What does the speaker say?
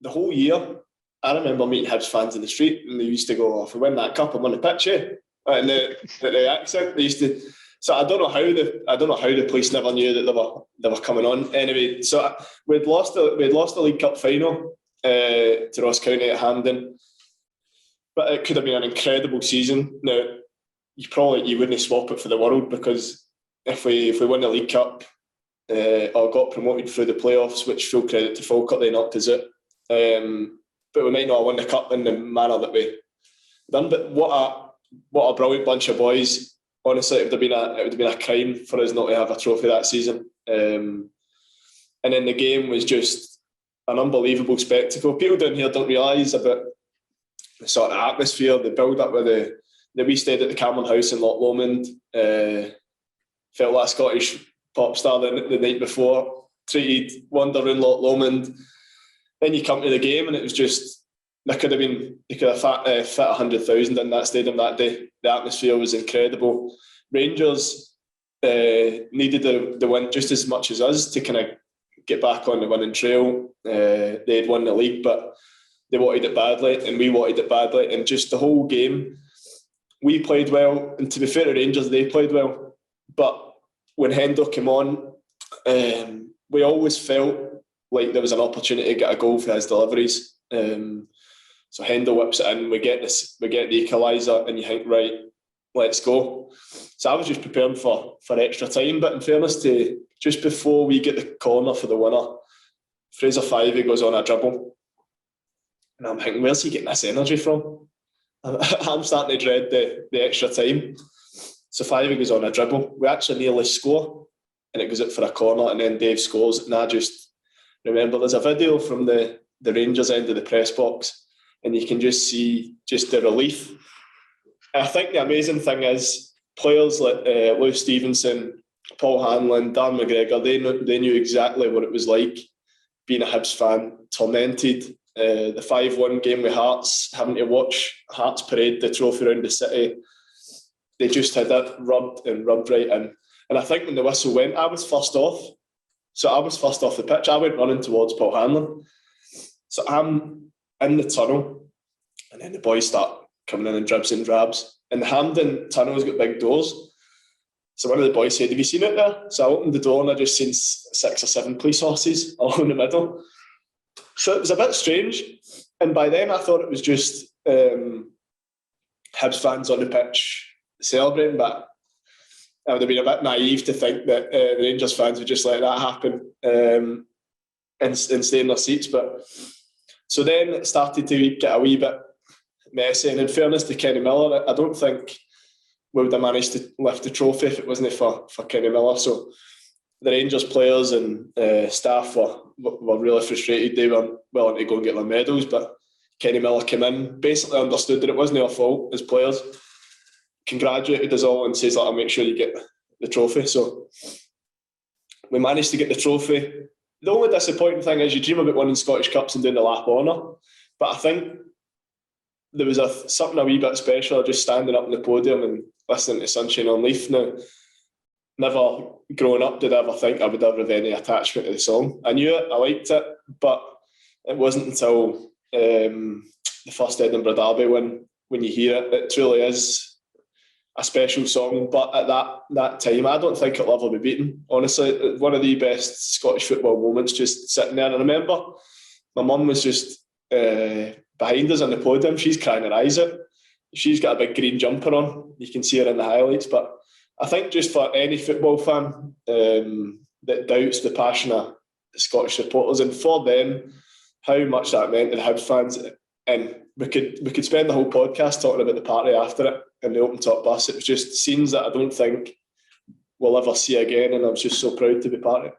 the whole year, I remember meeting Hibs fans in the street, and they used to go, if we win that cup, I'm on the pitch, eh? And the accent, they used to. So I don't know how the police never knew that they were coming on. Anyway, so we'd lost the League Cup final to Ross County at Hampden, but it could have been an incredible season. Now, you wouldn't swap it for the world, because if we won the League Cup or got promoted through the playoffs, which full credit to Falkirk, they knocked us out. But we might not have won the cup in the manner that we done. But what a brilliant bunch of boys. Honestly, it would have been a crime for us not to have a trophy that season. And then the game was just an unbelievable spectacle. People down here don't realise about the sort of atmosphere, the build-up with the we stayed at the Cameron House in Loch Lomond. Felt like a Scottish pop star the night before. Treated wander around Loch Lomond. Then you come to the game, and it was just, they could have fit 100,000 in that stadium that day. The atmosphere was incredible. Rangers needed the win just as much as us to kind of get back on the winning trail. They had won the league, but they wanted it badly, and we wanted it badly. And just the whole game, we played well. And to be fair to Rangers, they played well. But when Hendo came on, we always felt like there was an opportunity to get a goal for his deliveries. So Hendo whips it in, we get the equaliser, and you think, right, let's go. So I was just preparing for extra time, but in fairness to just before we get the corner for the winner, Fraser Fyvie goes on a dribble. And I'm thinking, where's he getting this energy from? I'm starting to dread the extra time. So Fyvie goes on a dribble. We actually nearly score, and it goes out for a corner, and then Dave scores. And I just remember there's a video from the Rangers end of the press box, and you can just see just the relief. And I think the amazing thing is players like Lou Stevenson, Paul Hanlon, Dan McGregor, they knew exactly what it was like being a Hibs fan, tormented. The 5-1 game with Hearts, having to watch Hearts parade the trophy around the city. They just had that rubbed right in. And I think when the whistle went, I was first off. So I was first off the pitch. I went running towards Paul Hanlon. So I'm in the tunnel, and then the boys start coming in dribs and drabs. And the Hampden tunnel's got big doors. So one of the boys said, have you seen it there? So I opened the door, and I just seen 6 or 7 police horses all in the middle. So it was a bit strange. And by then I thought it was just Hibs fans on the pitch celebrating, but I would have been a bit naive to think that the Rangers fans would just let that happen and stay in their seats. But so then it started to get a wee bit messy. And in fairness to Kenny Miller, I don't think we would have managed to lift the trophy if it wasn't for Kenny Miller. So the Rangers players and staff were really frustrated. They were willing to go and get their medals, but Kenny Miller came in, basically understood that it wasn't our fault as players, congratulated us all and says, I'll make sure you get the trophy. So we managed to get the trophy. The only disappointing thing is you dream about winning Scottish Cups and doing the lap honour, but I think there was something a wee bit special just standing up on the podium and listening to Sunshine on Leith. Now, never growing up did I ever think I would ever have any attachment to the song. I knew it, I liked it, but it wasn't until the first Edinburgh Derby when you hear it, it truly is a special song. But at that time, I don't think it'll ever be beaten. Honestly, one of the best Scottish football moments, just sitting there. And I remember my mum was just behind us on the podium. She's crying her eyes out. She's got a big green jumper on. You can see her in the highlights. But I think just for any football fan that doubts the passion of Scottish supporters, and for them, how much that meant to the Hibs fans. And we could spend the whole podcast talking about the party after it in the open top bus. It was just scenes that I don't think we'll ever see again, and I was just so proud to be part of it.